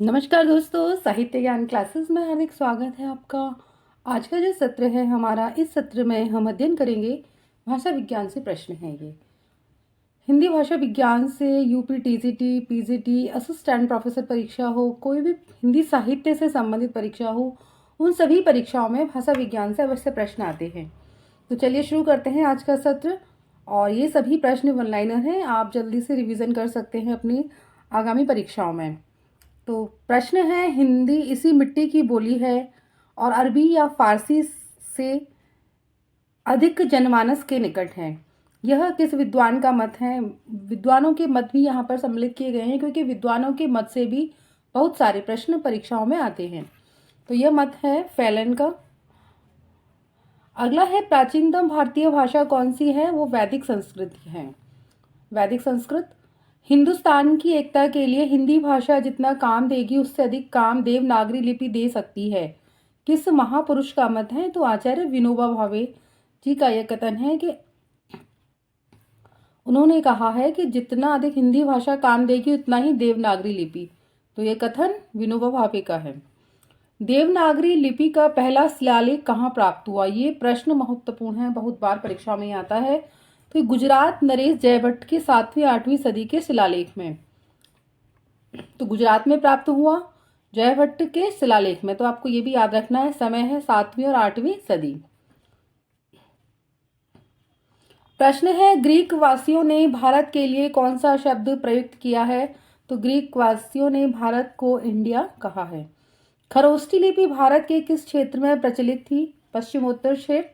नमस्कार दोस्तों, साहित्य ज्ञान क्लासेस में हार्दिक स्वागत है आपका। आज का जो सत्र है हमारा, इस सत्र में हम अध्ययन करेंगे भाषा विज्ञान से प्रश्न हैं ये। हिंदी भाषा विज्ञान से UP TGT, PGT, assistant professor परीक्षा हो, कोई भी हिंदी साहित्य से संबंधित परीक्षा हो, उन सभी परीक्षाओं में भाषा विज्ञान से अवश्य प्रश्न आते हैं। तो चलिए शुरू करते हैं आज का सत्र। और ये सभी प्रश्न वन लाइनर हैं, आप जल्दी से रिवीजन कर सकते हैं अपनी आगामी परीक्षाओं में। तो प्रश्न है, हिंदी इसी मिट्टी की बोली है और अरबी या फारसी से अधिक जनमानस के निकट है। यह किस विद्वान का मत है? विद्वानों के मत भी यहाँ पर सम्मिलित किए गए हैं, क्योंकि विद्वानों के मत से भी बहुत सारे प्रश्न परीक्षाओं में आते हैं। तो यह मत है फैलन का। अगला है, प्राचीनतम भारतीय भाषा कौन सी है? वो वैदिक संस्कृत है। वैदिक संस्कृत। हिंदुस्तान की एकता के लिए हिंदी भाषा जितना काम देगी उससे अधिक काम देवनागरी लिपि दे सकती है। किस महापुरुष का मत है? तो आचार्य विनोबा भावे जी का यह कथन है कि उन्होंने कहा है कि जितना अधिक हिंदी भाषा काम देगी उतना ही देवनागरी लिपि। तो यह कथन विनोबा भावे का है। देवनागरी लिपि का पहला शिलालेख कहाँ प्राप्त हुआ? ये प्रश्न महत्वपूर्ण है, बहुत बार परीक्षा में आता है। तो गुजरात नरेश जयभट्ट के 7वीं-8वीं सदी के शिलालेख में, तो गुजरात में प्राप्त हुआ जयभट्ट के शिलालेख में। तो आपको ये भी याद रखना है, समय है 7वीं और 8वीं सदी। प्रश्न है, ग्रीक वासियों ने भारत के लिए कौन सा शब्द प्रयुक्त किया है? तो ग्रीक वासियों ने भारत को इंडिया कहा है। खरोष्ठी लिपि भारत के किस क्षेत्र में प्रचलित थी? पश्चिमोत्तर क्षेत्र।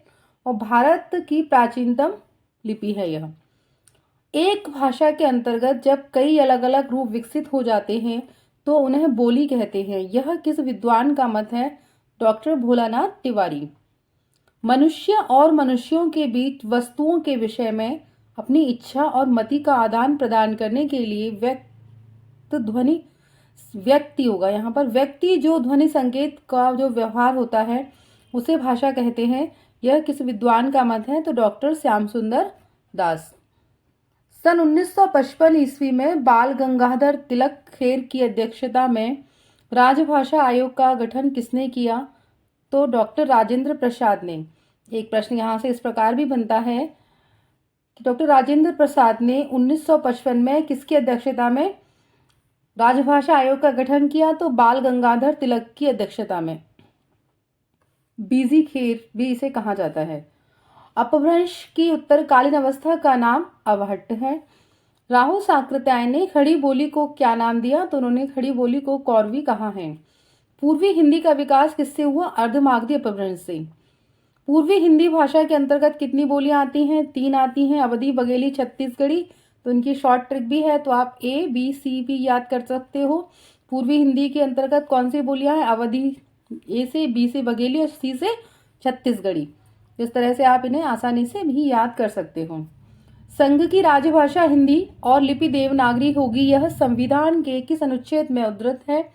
और भारत की प्राचीनतम लिपि है यह। एक भाषा के अंतर्गत जब कई अलग अलग रूप विकसित हो जाते हैं तो उन्हें बोली कहते हैं। यह किस विद्वान का मत है? डॉक्टर भोलानाथ तिवारी। मनुष्य और मनुष्यों के बीच वस्तुओं के विषय में अपनी इच्छा और मति का आदान प्रदान करने के लिए व्यक्ति होगा यहाँ पर, व्यक्ति जो ध्वनि संकेत का जो व्यवहार होता है उसे भाषा कहते हैं। यह किस विद्वान का मत है? तो डॉक्टर श्याम सुंदर दास। सन 1955 ईस्वी में बाल गंगाधर तिलक खेर की अध्यक्षता में राजभाषा आयोग का गठन किसने किया? तो डॉक्टर राजेंद्र प्रसाद ने। एक प्रश्न यहाँ से इस प्रकार भी बनता है कि डॉक्टर राजेंद्र प्रसाद ने 1955 में किसकी अध्यक्षता में राजभाषा आयोग का गठन किया? तो बाल गंगाधर तिलक की अध्यक्षता में। बीजी खेर भी इसे कहा जाता है। अपभ्रंश की उत्तरकालीन अवस्था का नाम अवहट्ट है। राहुल साकृत्यायन ने खड़ी बोली को क्या नाम दिया? तो उन्होंने खड़ी बोली को कौरवी कहा है। पूर्वी हिंदी का विकास किससे हुआ? अर्धमागधी अपभ्रंश से। पूर्वी हिंदी भाषा के अंतर्गत कितनी बोलियां आती हैं? 3 आती हैं, अवधी, बघेली, छत्तीसगढ़ी। तो इनकी शॉर्ट ट्रिक भी है, तो आप ए बी सी भी याद कर सकते हो। पूर्वी हिंदी के अंतर्गत कौन सी बोलियां हैं? अवधी ए से, बी से बघेली और सी से छत्तीसगढ़ी। इस तरह से आप इन्हें आसानी से भी याद कर सकते हो। संघ की राजभाषा हिंदी और लिपि देवनागरी होगी, यह संविधान के किस अनुच्छेद में उद्धृत है?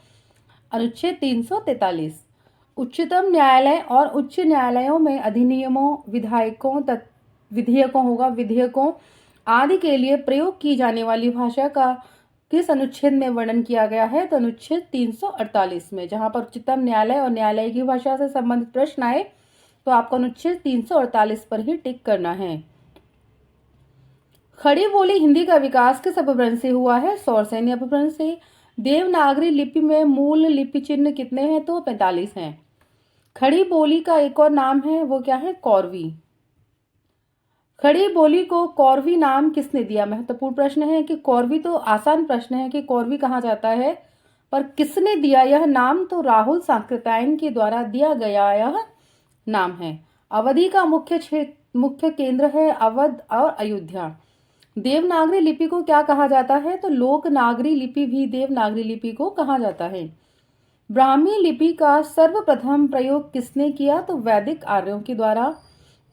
अनुच्छेद 343। उच्चतम न्यायालय और उच्च न्यायालयों में अधिनियमों, विधेयकों आदि के लिए प्रयोग की जाने वाली भाषा का किस अनुच्छेद में वर्णन किया गया है? तो अनुच्छेद 348 में। जहां पर उच्चतम न्यायालय और न्यायालय की भाषा से संबंधित प्रश्न आए तो आपको अनुच्छेद 348 पर ही टिक करना है। खड़ी बोली हिंदी का विकास किस अपभ्रंश से हुआ है? सौरसैनी अपभ्रंश से। देवनागरी लिपि में मूल लिपि चिन्ह कितने हैं? तो 45 हैं। खड़ी बोली का एक और नाम है, वो क्या है? कौरवी। खड़ी बोली को कौरवी नाम किसने दिया? महत्वपूर्ण प्रश्न है कि कौरवी, तो आसान प्रश्न है कि कौरवी कहा जाता है, पर किसने दिया यह नाम? तो राहुल साकृत्यायन के द्वारा दिया गया यह नाम है। अवधि का मुख्य केंद्र है अवध और अयोध्या। देवनागरी लिपि को क्या कहा जाता है? तो लोकनागरी लिपि भी देवनागरी लिपि को कहा जाता है। ब्राह्मी लिपि का सर्वप्रथम प्रयोग किसने किया? तो वैदिक आर्यों के द्वारा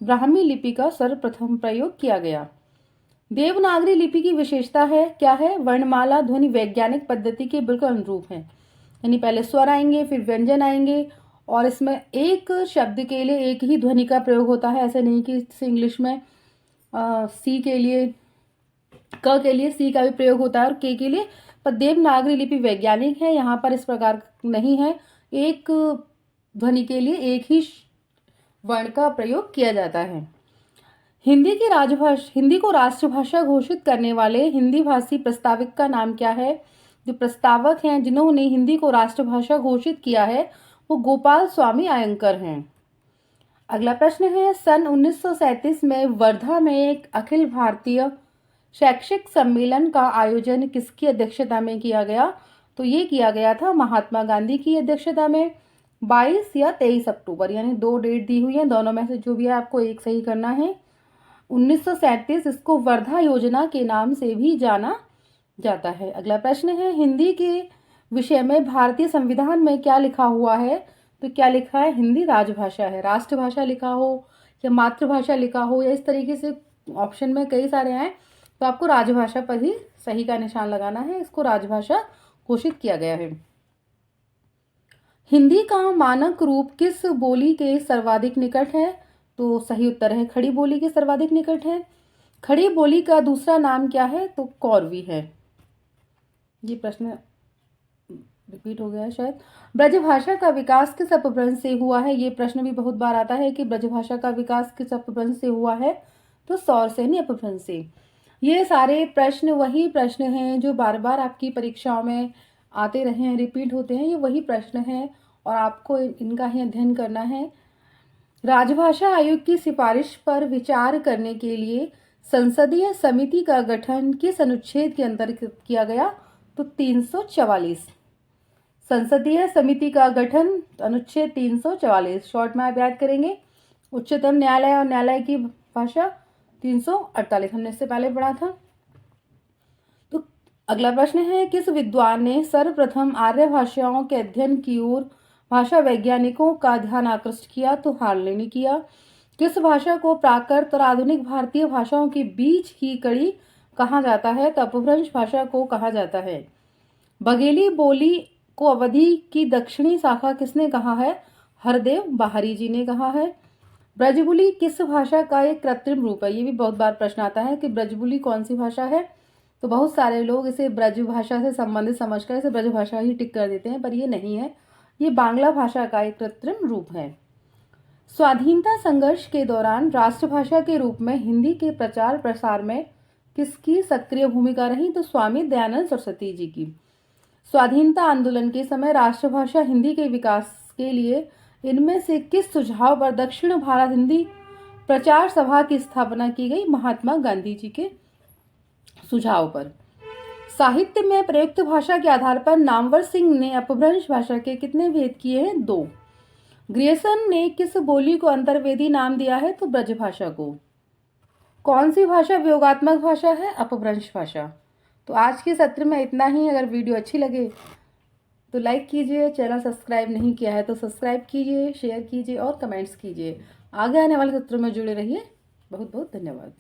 ब्राह्मी लिपि का सर्वप्रथम प्रयोग किया गया। देवनागरी लिपि की विशेषता है क्या है? वर्णमाला ध्वनि वैज्ञानिक पद्धति के बिल्कुल अनुरूप है, यानी पहले स्वर आएंगे फिर व्यंजन आएंगे, और इसमें एक शब्द के लिए एक ही ध्वनि का प्रयोग होता है। ऐसे नहीं कि इंग्लिश में सी के लिए, क के लिए सी का भी प्रयोग होता है और के लिए पर देवनागरी लिपि वैज्ञानिक है, यहाँ पर इस प्रकार नहीं है। एक ध्वनि के लिए एक ही वर्ण का प्रयोग किया जाता है। हिंदी को राष्ट्रभाषा घोषित करने वाले हिंदी भाषी प्रस्तावक का नाम क्या है? जो प्रस्तावक हैं जिन्होंने हिंदी को राष्ट्रभाषा घोषित किया है वो गोपाल स्वामी अयंकर हैं। अगला प्रश्न है, सन 1937 में वर्धा में एक अखिल भारतीय शैक्षिक सम्मेलन का आयोजन किसकी अध्यक्षता में किया गया? तो ये किया गया था महात्मा गांधी की अध्यक्षता में। 22 या 23 अक्टूबर, यानी 2 डेट दी हुई है, दोनों में से जो भी है आपको एक सही करना है। 1937 इसको वर्धा योजना के नाम से भी जाना जाता है। अगला प्रश्न है, हिंदी के विषय में भारतीय संविधान में क्या लिखा हुआ है? तो क्या लिखा है? हिंदी राजभाषा है। राष्ट्रभाषा लिखा हो या मातृभाषा लिखा हो या इस तरीके से ऑप्शन में कई सारे हैं, तो आपको राजभाषा पर ही सही का निशान लगाना है। इसको राजभाषा घोषित किया गया है। हिंदी का मानक रूप किस बोली के सर्वाधिक निकट है? तो सही उत्तर है खड़ी बोली के सर्वाधिक निकट है। खड़ी बोली का दूसरा नाम क्या है? तो कौरवी है। ये प्रश्न रिपीट हो गया है शायद। ब्रजभाषा का विकास किस अपभ्रंश से हुआ है? ये प्रश्न भी बहुत बार आता है कि ब्रजभाषा का विकास किस अपभ्रंश से हुआ है? तो सौरसेनी अपभ्रंश से। ये सारे प्रश्न वही प्रश्न हैं जो बार बार आपकी परीक्षाओं में आते रहे हैं, रिपीट होते हैं। ये वही प्रश्न हैं और आपको इनका ही अध्ययन करना है। राजभाषा आयोग की सिफारिश पर विचार करने के लिए संसदीय समिति का गठन किस अनुच्छेद के अंतर्गत किया गया? तो 344। संसदीय समिति का गठन अनुच्छेद 344। शॉर्ट में आप याद करेंगे, उच्चतम न्यायालय और न्यायालय की भाषा 348, हमने इससे पहले पढ़ा था। तो अगला प्रश्न है, किस विद्वान ने सर्वप्रथम आर्य भाषाओं के अध्ययन की ओर भाषा वैज्ञानिकों का ध्यान आकृष्ट किया? तो हार्ले ने किया। किस भाषा को प्राकृत और आधुनिक भारतीय भाषाओं के बीच की कड़ी कहा जाता है? तो अपभ्रंश भाषा को कहा जाता है। बघेली बोली को अवधि की दक्षिणी शाखा किसने कहा है? हरदेव बाहरी जी ने कहा है। ब्रजबुली किस भाषा का एक कृत्रिम रूप है? ये भी बहुत बार प्रश्न आता है कि ब्रजबुली कौन सी भाषा है। तो बहुत सारे लोग इसे ब्रज भाषा से संबंधित समझकर इसे ब्रज भाषा ही टिक कर देते हैं, पर ये नहीं है। ये बांग्ला भाषा का एक कृत्रिम रूप है। स्वाधीनता संघर्ष के दौरान राष्ट्रभाषा के रूप में हिंदी के प्रचार प्रसार में किसकी सक्रिय भूमिका रही? तो स्वामी दयानंद सरस्वती जी की। स्वाधीनता आंदोलन के समय राष्ट्रभाषा हिंदी के विकास के लिए इनमें से किस सुझाव पर दक्षिण भारत हिंदी प्रचार सभा की स्थापना की गई? महात्मा गांधी जी के सुझाव पर। साहित्य में प्रयुक्त भाषा के आधार पर नामवर सिंह ने अपभ्रंश भाषा के कितने भेद किए हैं? 2। ग्रियर्सन ने किस बोली को अंतर्वेदी नाम दिया है? तो ब्रजभाषा को। कौन सी भाषा वियोगात्मक भाषा है? अपभ्रंश भाषा। तो आज के सत्र में इतना ही। अगर वीडियो अच्छी लगे तो लाइक कीजिए, चैनल सब्सक्राइब नहीं किया है तो सब्सक्राइब कीजिए, शेयर कीजिए और कमेंट्स कीजिए। आगे आने वाले सत्रों में जुड़े रहिए। बहुत बहुत धन्यवाद।